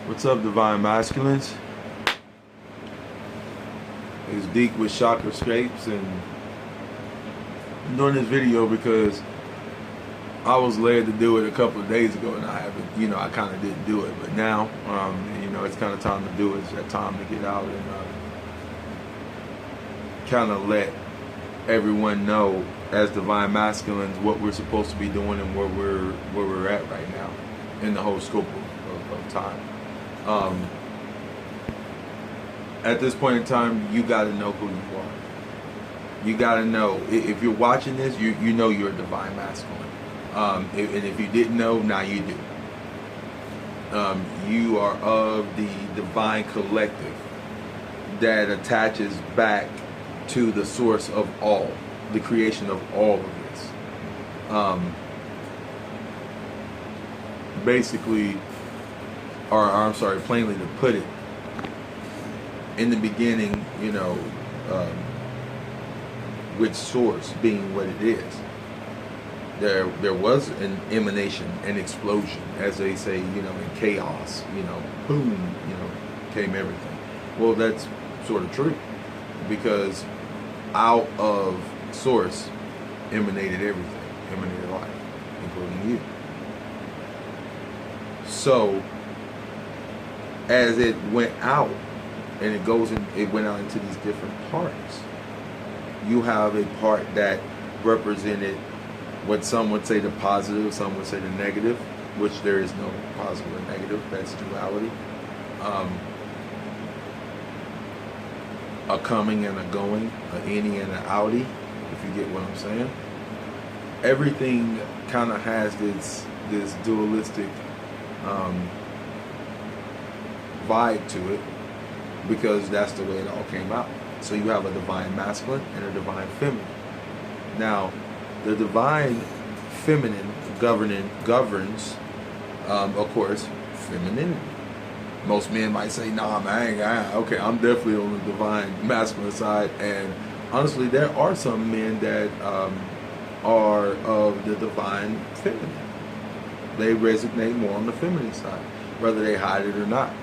What's up, Divine Masculines? It's Deke with Chakra Scrapes, and I'm doing this video because I was led to do it a couple of days ago, and I haven't, I kind of didn't do it, but now, it's kind of time to do it. It's that time to get out and kind of let everyone know, as Divine Masculines, what we're supposed to be doing and where we're at right now in the whole scope of time. At this point in time, you got to know who you are. You got to know, if you're watching this, you know you're a Divine Masculine. And if you didn't know, now you do. You are of the Divine Collective that attaches back to the source of all, the creation of all of this. Basically, plainly to put it, in the beginning, with source being what it is, there was an emanation, an explosion, as they say, in chaos, boom, came everything. Well, that's sort of true, because out of source emanated everything, emanated life, including you. So, as it went out, and it went out into these different parts, you have a part that represented what some would say the positive, some would say the negative, which there is no positive or negative, that's duality. A coming and a going, an innie and an outie, if you get what I'm saying. Everything kind of has this dualistic vibe to it, because that's the way it all came out. So you have a Divine Masculine and a Divine Feminine. Now, the Divine Feminine governs, of course, femininity. Most men might say, nah, man, okay, I'm definitely on the Divine Masculine side. And honestly, there are some men that are of the Divine Feminine. They resonate more on the feminine side, whether they hide it or not.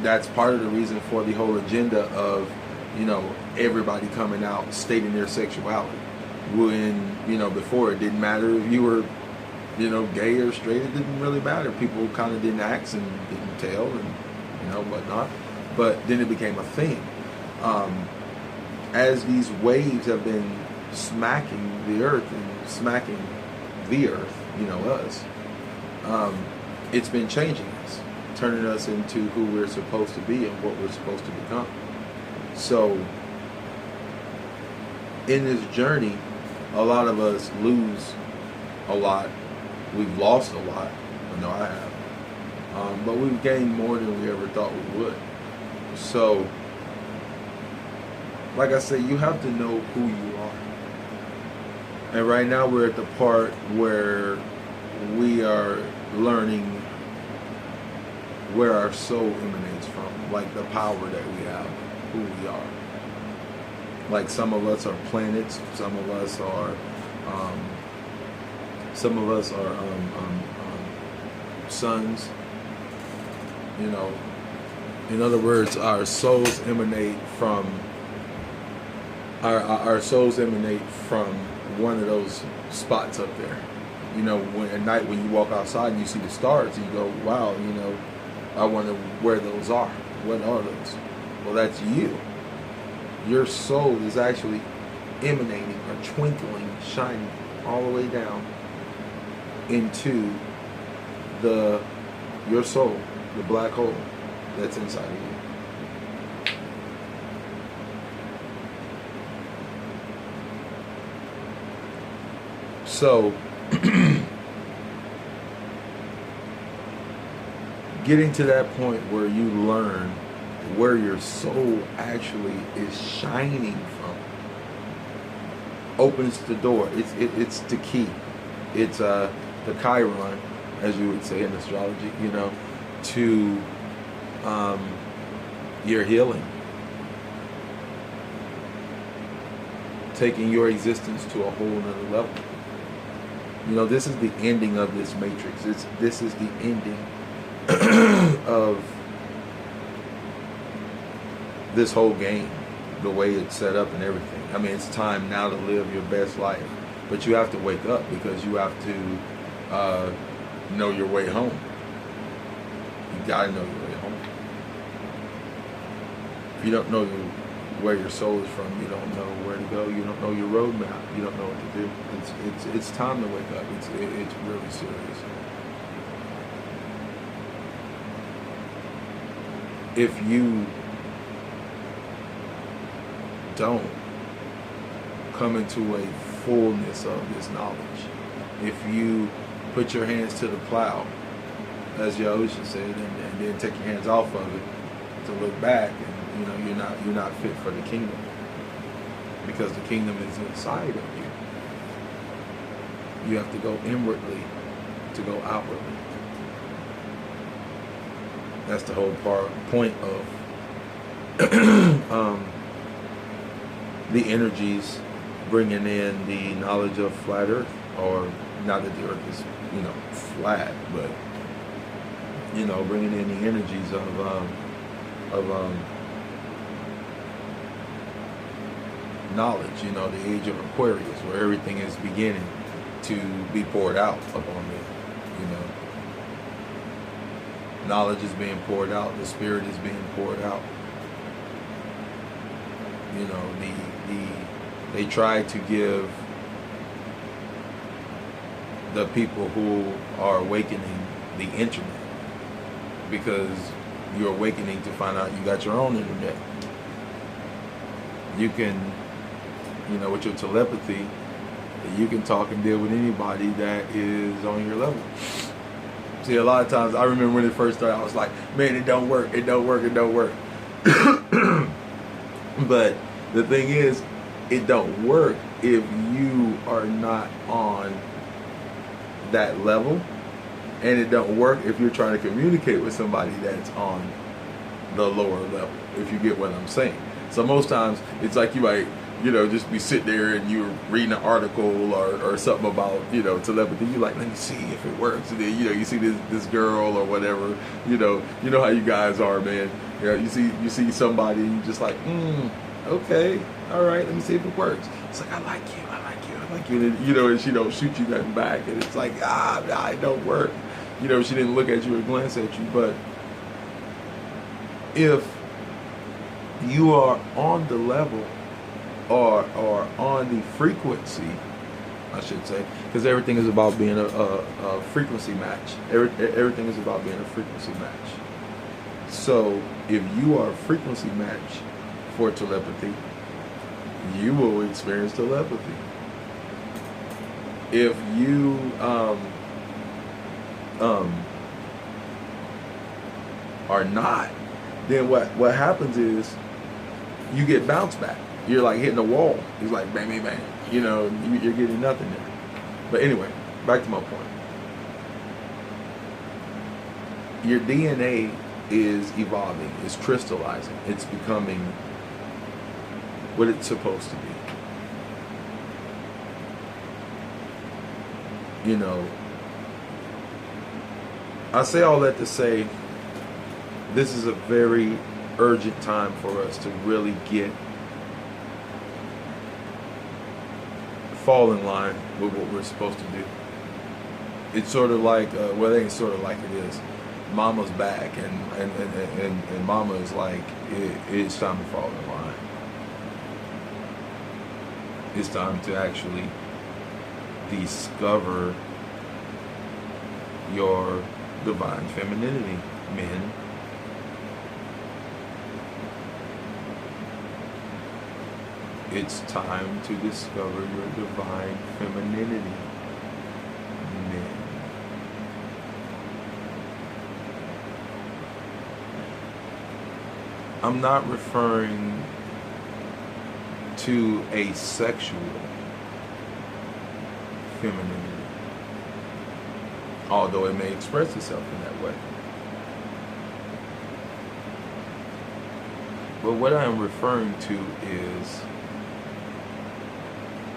That's part of the reason for the whole agenda of, everybody coming out stating their sexuality. When, before, it didn't matter if you were, gay or straight, it didn't really matter. People kind of didn't ask and didn't tell and, whatnot. But then it became a thing. As these waves have been smacking the earth and smacking the earth, us, it's been changing us, turning us into who we're supposed to be and what we're supposed to become. So, in this journey, a lot of us lose a lot. We've lost a lot. I know I have. But we've gained more than we ever thought we would. So, like I said, you have to know who you are. And right now we're at the part where we are learning where our soul emanates from, like the power that we have, who we are. Like, some of us are planets, some of us are suns. In other words, our souls emanate from our souls emanate from one of those spots up there. When at night, when you walk outside and you see the stars, you go, wow, I wonder where those are. What are those? Well, that's you. Your soul is actually emanating or twinkling, shining all the way down into your soul, the black hole that's inside of you. So, getting to that point where you learn where your soul actually is shining from opens the door. It's the key. It's the Chiron, as you would say in astrology, to your healing, taking your existence to a whole nother level. This is the ending of this matrix. This is the ending of this whole game, the way it's set up and everything. I mean, it's time now to live your best life, but you have to wake up because you have to know your way home. You gotta know your way home. If you don't know where your soul is from, you don't know where to go. You don't know your roadmap. You don't know what to do. It's time to wake up. It's really serious. If you don't come into a fullness of this knowledge, if you put your hands to the plow, as Yahusha said, and then take your hands off of it to look back, and you're not fit for the kingdom, because the kingdom is inside of you. You have to go inwardly to go outwardly. That's the whole point of the energies bringing in the knowledge of flat earth, or not that the earth is flat, but bringing in the energies of knowledge, the age of Aquarius, where everything is beginning to be poured out upon me. Knowledge is being poured out, the spirit is being poured out. They try to give the people who are awakening the internet, because you're awakening to find out you got your own internet. You can, with your telepathy, you can talk and deal with anybody that is on your level. See, a lot of times, I remember when it first started, I was like, man, it don't work. But the thing is, it don't work if you are not on that level, and it don't work if you're trying to communicate with somebody that's on the lower level, if you get what I'm saying. So most times, it's like you might, just be sitting there and you're reading an article or something about, telepathy. You're like, let me see if it works. And then, you see this girl or whatever, you know how you guys are, man. You see somebody and you're just like, okay, all right, let me see if it works. It's like, I like you. And she don't shoot you nothing back. And it's like, it don't work. She didn't look at you or glance at you. But if you are on the level or on the frequency, I should say, because everything is about being a frequency match. Everything is about being a frequency match. So if you are a frequency match for telepathy, you will experience telepathy. If you are not, then what happens is you get bounced back. You're like hitting a wall. It's like bang, bang, bang. You're getting nothing there. But anyway, back to my point. Your DNA is evolving. It's crystallizing. It's becoming what it's supposed to be. I say all that to say this is a very urgent time for us to really fall in line with what we're supposed to do. It's sort of like, it ain't sort of like it is. Mama's back, and Mama is like, it's time to fall in line. It's time to actually discover your divine femininity, men. It's time to discover your divine femininity, men. I'm not referring to a sexual femininity, although it may express itself in that way. But what I am referring to is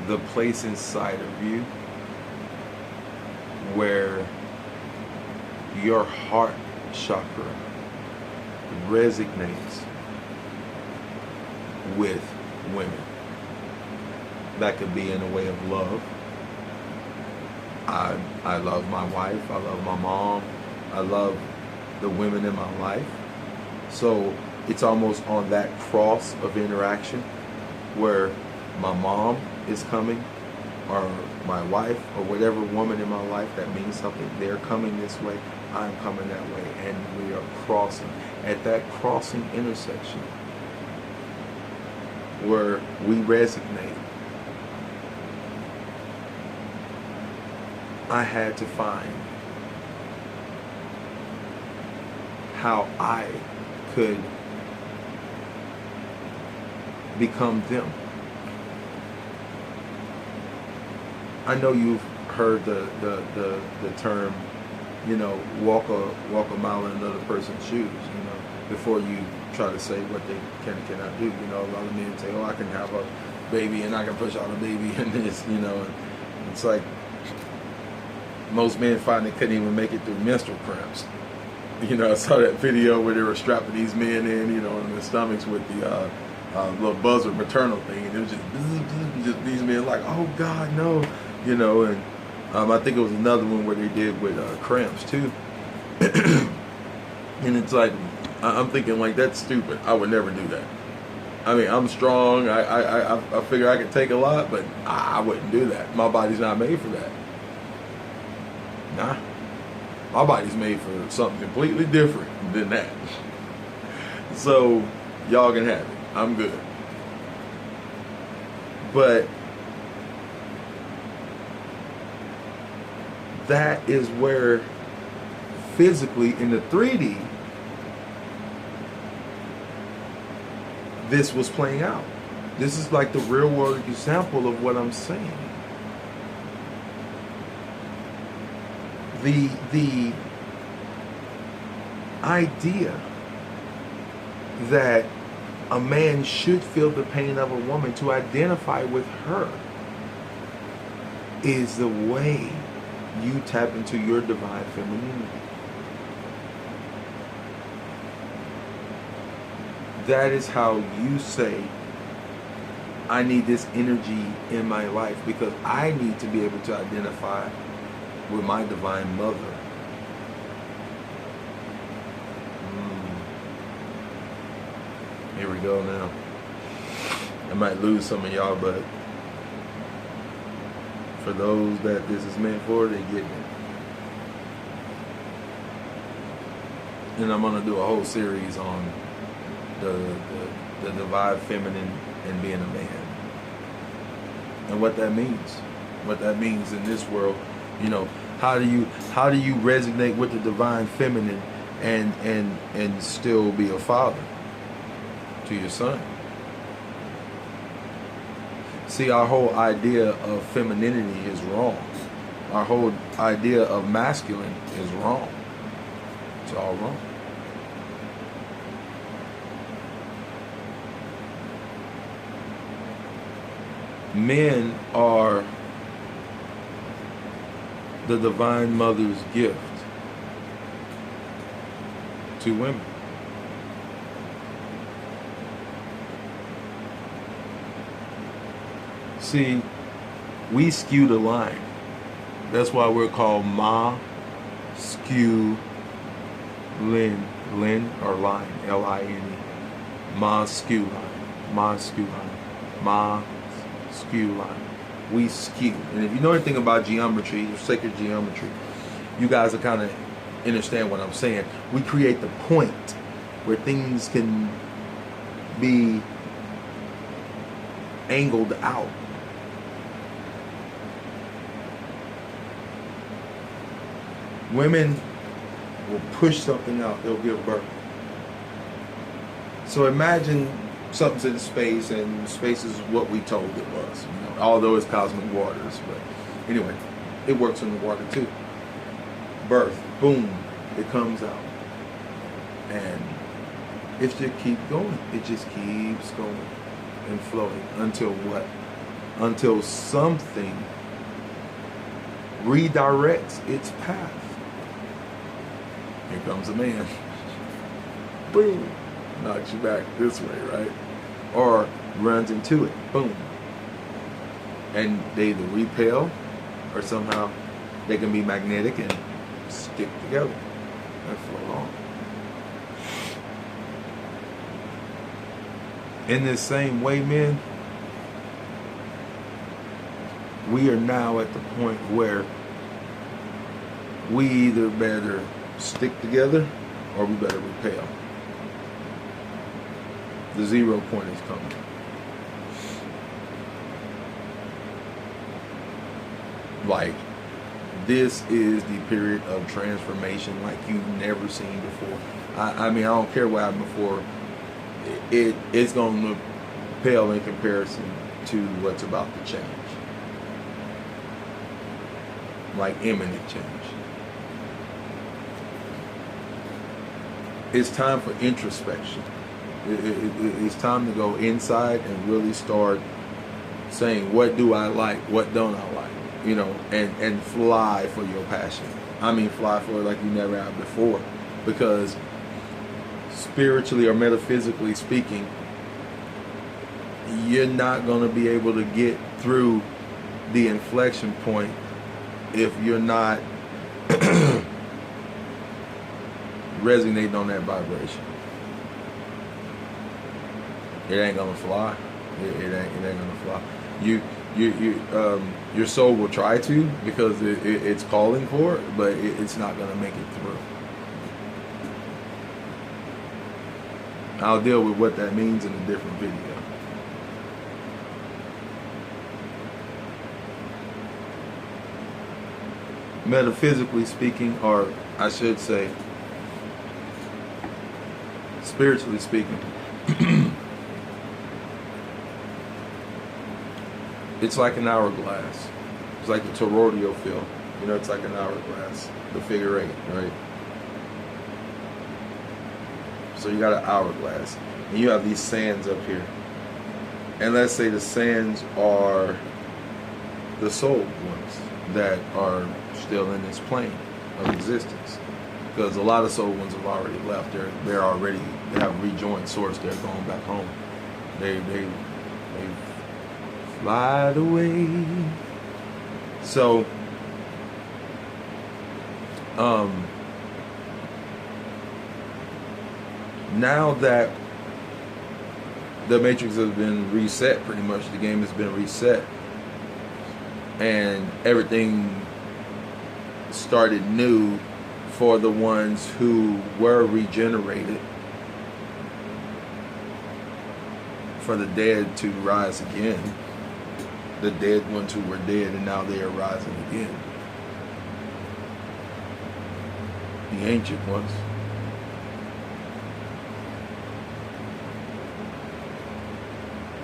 the place inside of you where your heart chakra resonates with women. That could be in a way of love. I love my wife, I love my mom, I love the women in my life. So it's almost on that cross of interaction where my mom is coming, or my wife, or whatever woman in my life that means something, they're coming this way, I'm coming that way, and we are crossing. At that crossing intersection where we resonate, I had to find how I could become them. I know you've heard the term, walk a mile in another person's shoes, before you try to say what they can and cannot do. A lot of men say, oh, I can have a baby and I can push out a baby and this, and it's like most men find they couldn't even make it through menstrual cramps. I saw that video where they were strapping these men in, in their stomachs with the little buzzer maternal thing, and it was just these men like, oh God, no, and I think it was another one where they did with cramps too. And it's like, I'm thinking like, that's stupid. I would never do that. I mean, I'm strong. I figure I can take a lot, but I wouldn't do that. My body's not made for that. Nah. My body's made for something completely different than that. So, y'all can have it. I'm good. But that is where physically in the 3D this was playing out. This is like the real world example of what I'm saying. The idea that a man should feel the pain of a woman to identify with her is the way you tap into your divine femininity. That is how you say, I need this energy in my life because I need to be able to identify with my divine mother. Here we go now. I might lose some of y'all, but for those that this is meant for, they get it. And I'm gonna do a whole series on the divine feminine and being a man, and what that means. What that means in this world. How do you resonate with the divine feminine and still be a father to your son? See, our whole idea of femininity is wrong. Our whole idea of masculine is wrong. It's all wrong. Men are the divine mother's gift to women. See, we skew the line. That's why we're called masculine, or line, L-I-N-E, masculine, masculine. We skew. And if you know anything about geometry, sacred geometry, you guys will kind of understand what I'm saying. We create the point where things can be angled out. Women will push something out, they'll give birth. So imagine something's in space, and space is what we told it was, although it's cosmic waters. But anyway, it works in the water too. Birth, boom, it comes out. And it just keeps going. It just keeps going and flowing until what? Until something redirects its path. here comes a man. Boom, knocks you back this way, right? Or runs into it, boom. And they either repel or somehow they can be magnetic and stick together and float on. In this same way, men, we are now at the point where we either better stick together or we better repel. The 0 point is coming. Like, this is the period of transformation like you've never seen before. I mean, I don't care what happened before. It's going to pale in comparison to what's about to change. Like imminent change. It's time for introspection. It's time to go inside and really start saying, what do I like? What don't I like? You know, and fly for your passion. I mean, fly for it like you never have before. Because spiritually or metaphysically speaking, you're not going to be able to get through the inflection point if you're not resonating on that vibration. It ain't gonna fly. It ain't gonna fly. Your soul will try to, because it's calling for it, but it's not gonna make it through. I'll deal with what that means in a different video. Metaphysically speaking, or I should say, spiritually speaking, it's like an hourglass. It's like the toroidal field. You know, it's like an hourglass, the figure 8, right? So you got an hourglass, and you have these sands up here. And let's say the sands are the soul ones that are still in this plane of existence. Because a lot of soul ones have already left. They have rejoined source. They're going back home. They've fly away. So, now that the matrix has been reset, pretty much the game has been reset, and everything started new for the ones who were regenerated, for the dead to rise again. The dead ones who were dead, and now they are rising again. The ancient ones.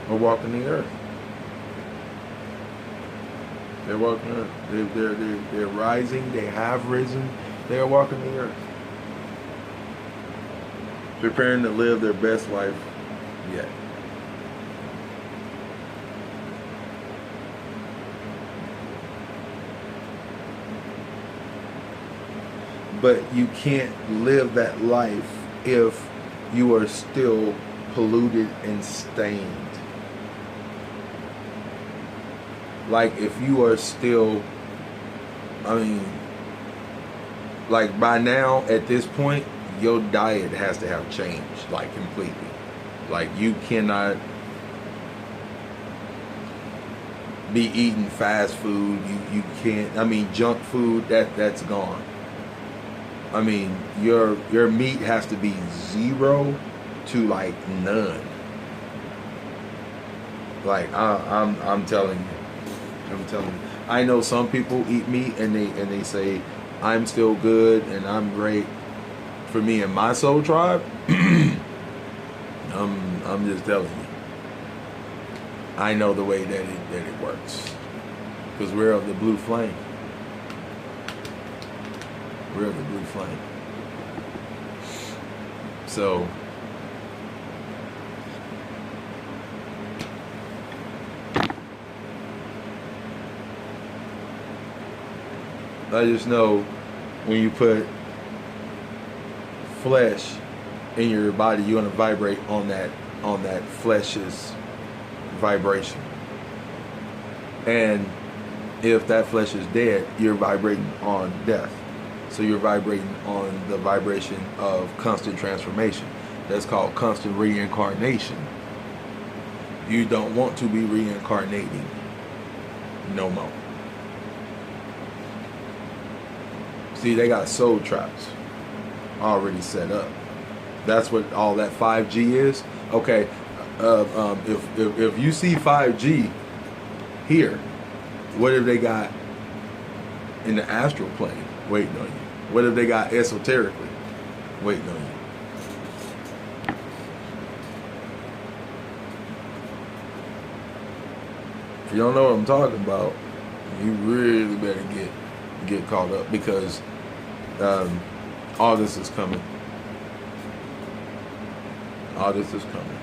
Are walking the earth. They're walking the earth. They're rising. They have risen. They are walking the earth. Preparing to live their best life yet. But you can't live that life if you are still polluted and stained. Like if you are still, like by now at this point, your diet has to have changed, like completely. Like you cannot be eating fast food. You can't, junk food, that's gone. Your meat has to be 0 to like none. Like I'm telling you. I know some people eat meat and they say I'm still good and I'm great. For me and my soul tribe, I'm just telling you. I know the way that it works, because we're of the blue flame. We're of the blue flame. So I just know when you put flesh in your body, you're gonna vibrate on that flesh's vibration. And if that flesh is dead, you're vibrating on death. So you're vibrating on the vibration of constant transformation. That's called constant reincarnation. You don't want to be reincarnating no more. See, they got soul traps already set up. That's what all that 5G is. Okay, if you see 5G here, what if they got in the astral plane waiting on you? What if they got esoterically waiting on you? If you don't know what I'm talking about, you really better get caught up, because August is coming. August is coming.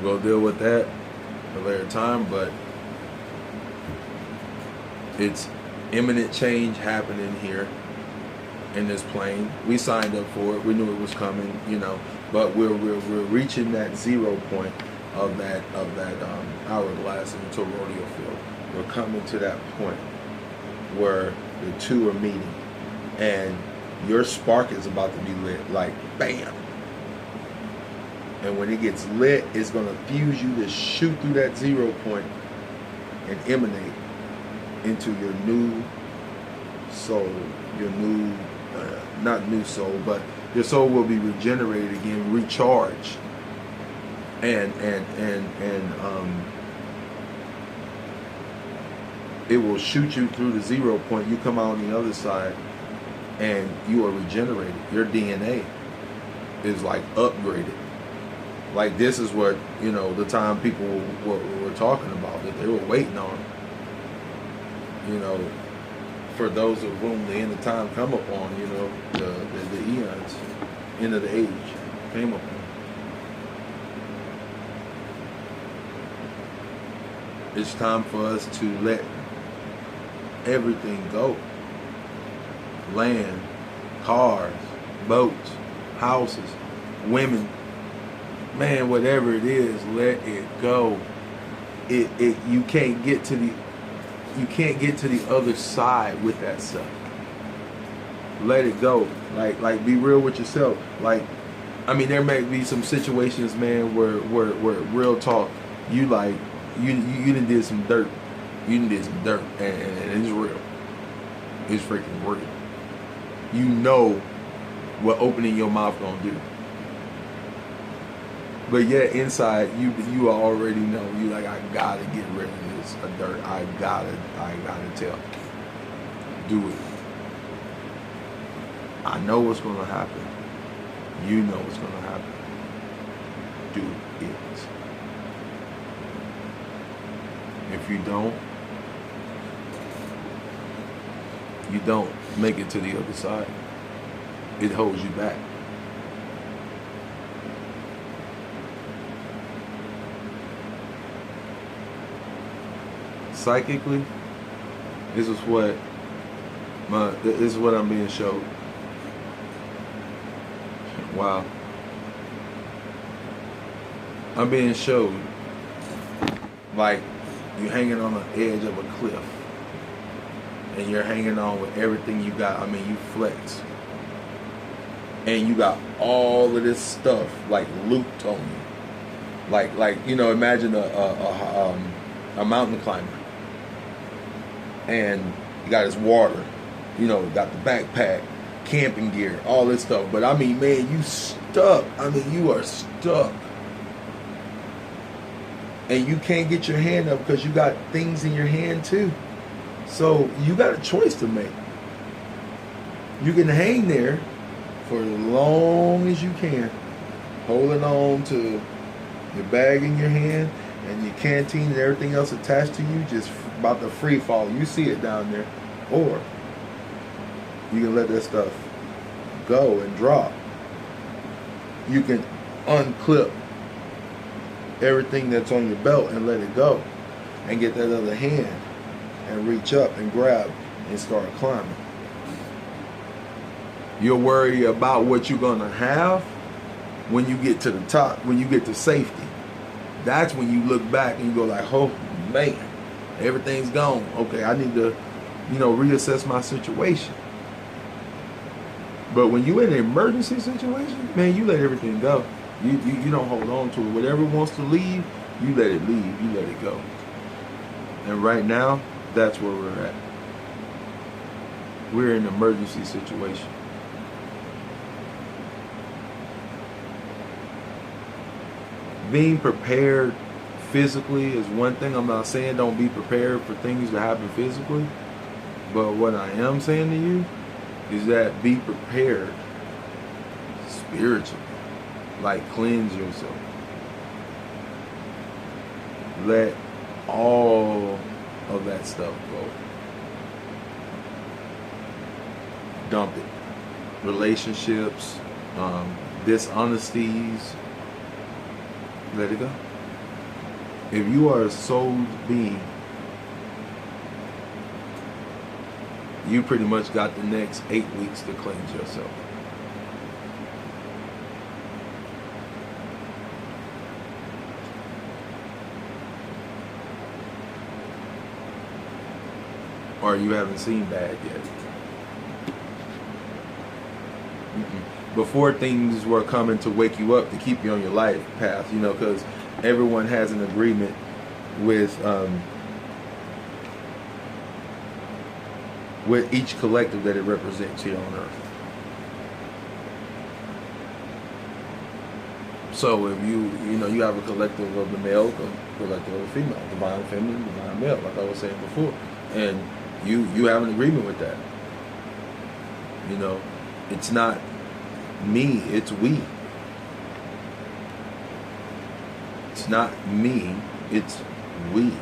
We'll deal with that at a later time, but it's imminent change happening here in this plane. We signed up for it. We knew it was coming, but we're reaching that 0 point of that hourglass in the toroidal field. We're coming to that point where the two are meeting, and your spark is about to be lit, like bam. And when it gets lit, it's going to fuse you to shoot through that 0 point and emanate into your new soul, your new, not new soul, but your soul will be regenerated again, recharged, and it will shoot you through the 0 point. You come out on the other side, and you are regenerated. Your DNA is like upgraded. Like, this is what, the time people were talking about, that they were waiting on. For those of whom the end of time come upon, the eons, end of the age came upon. It's time for us to let everything go. Land, cars, boats, houses, women, man, whatever it is, let it go. You can't get to the other side with that stuff. Let it go. Like be real with yourself. There may be some situations, man, where real talk, you done did some dirt. You done did some dirt, and it's real. It's freaking real. You know what opening your mouth gonna do. But yet inside, you already know. You like, I gotta get rid of this dirt. I gotta tell. Do it. I know what's gonna happen. You know what's gonna happen. Do it. If you don't make it to the other side. It holds you back. Psychically, this is what I'm being showed. Wow. I'm being showed like you're hanging on the edge of a cliff, and you're hanging on with everything you got. You flex, and you got all of this stuff like looped on you. Like imagine a mountain climber. And you got his water, got the backpack, camping gear, all this stuff. But man, you stuck. You are stuck. And you can't get your hand up because you got things in your hand too. So you got a choice to make. You can hang there for as long as you can, holding on to your bag in your hand and your canteen and everything else attached to you, just about to free fall. You see it down there. Or you can let that stuff go and drop. You can unclip everything that's on your belt and let it go, and get that other hand and reach up and grab and start climbing. You'll worry about what you're gonna have when you get to the top, when you get to safety. That's when you look back and you go like, oh man, everything's gone. Okay, I need to, reassess my situation. But when you're in an emergency situation, man, you let everything go. You don't hold on to it. Whatever wants to leave, you let it leave. You let it go. And right now, that's where we're at. We're in an emergency situation. Being prepared physically is one thing. I'm not saying don't be prepared for things to happen physically. But what I am saying to you is that be prepared spiritually. Like, cleanse yourself. Let all of that stuff go. Dump it. Relationships, dishonesties, let it go. If you are a soul being, you pretty much got the next 8 weeks to cleanse yourself. Or you haven't seen bad yet. Before things were coming to wake you up to keep you on your life path, because everyone has an agreement with each collective that it represents here on earth. So if you have a collective of the male, a collective of the female, divine feminine, divine male, like I was saying before, and you have an agreement with that. It's not me, it's we. It's not me, it's we.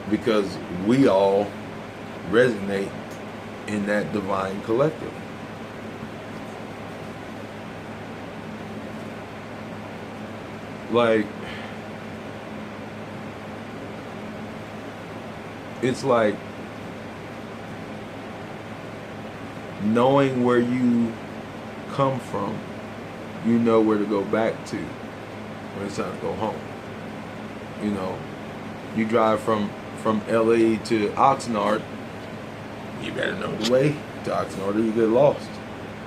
Because we all resonate in that divine collective. Like, it's like knowing where you come from, you know where to go back to when it's time to go home. You drive from LA to Oxnard, you better know the way to Oxnard or you get lost.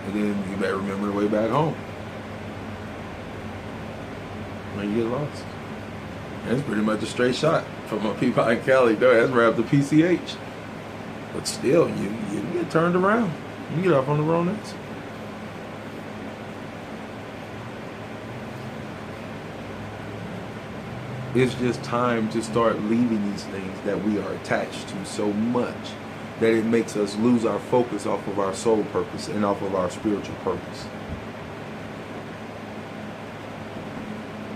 And then you better remember the way back home when you get lost. And it's pretty much a straight shot from my people in Cali. That's right up to PCH. But still, you get turned around. You get off on the wrong exit. It's just time to start leaving these things that we are attached to so much that it makes us lose our focus off of our soul purpose and off of our spiritual purpose.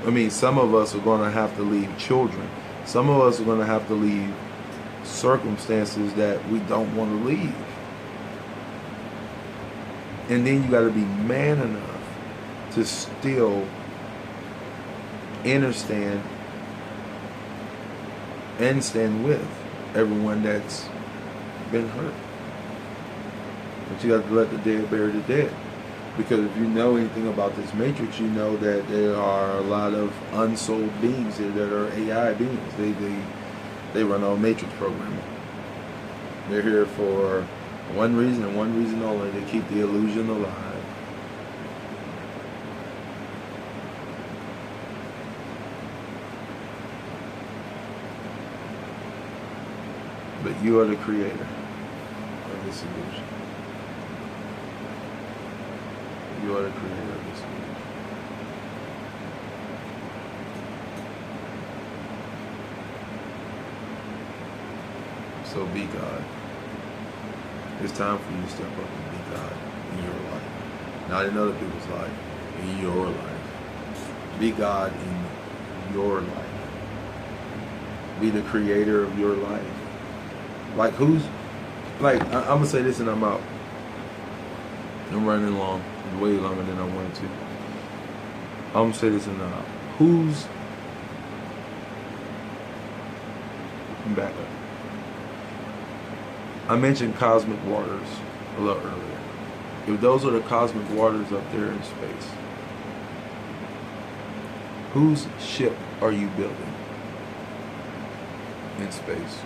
I mean, some of us are going to have to leave children. Some of us are going to have to leave circumstances that we don't want to leave. And then you got to be man enough to still understand and stand with everyone that's been hurt. But you got to let the dead bury the dead. Because if you know anything about this matrix, you know that there are a lot of unsold beings here that are AI beings. They run on matrix programming. They're here for one reason and one reason only: to keep the illusion alive. But you are the creator of this illusion. You are the creator of this illusion. So be God. It's time for you to step up and be God in your life. Not in other people's life, in your life. Be God in your life. Be the creator of your life. I'm going to say this and I'm out. I'm running long, way longer than I wanted to. I'm going to say this and I'm out. Back up. I mentioned cosmic waters a little earlier. If those are the cosmic waters up there in space, whose ship are you building in space?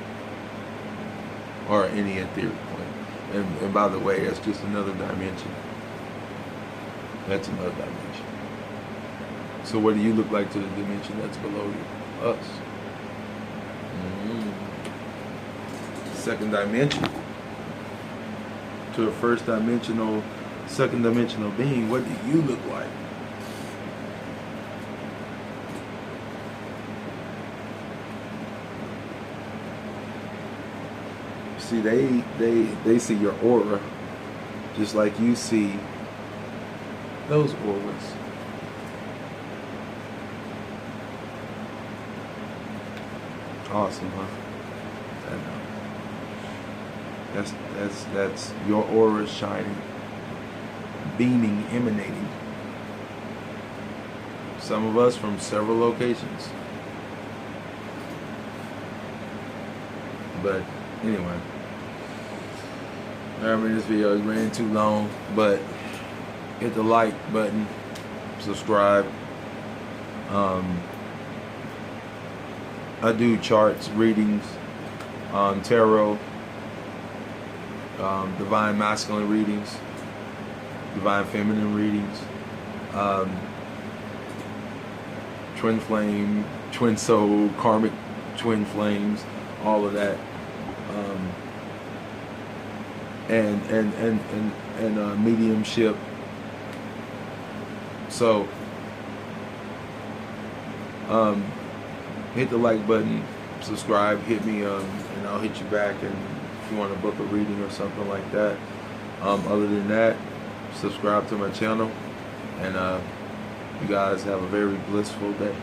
Or any etheric plane? And by the way, that's just another dimension. That's another dimension. So what do you look like to the dimension that's below you? Us. Second dimension. To a first dimensional, second dimensional being, what do you look like? See, they see your aura just like you see those auras. Awesome, huh? I know. That's your aura shining, beaming, emanating. Some of us from several locations. But anyway, I mean, this video is ran too long, but hit the like button, subscribe. I do charts, readings, tarot, divine masculine readings, divine feminine readings, twin flame, twin soul, karmic twin flames, all of that, and mediumship. So hit the like button, subscribe, hit me, and I'll hit you back. And if you want to book a reading or something like that. Other than that, subscribe to my channel, and you guys have a very blissful day.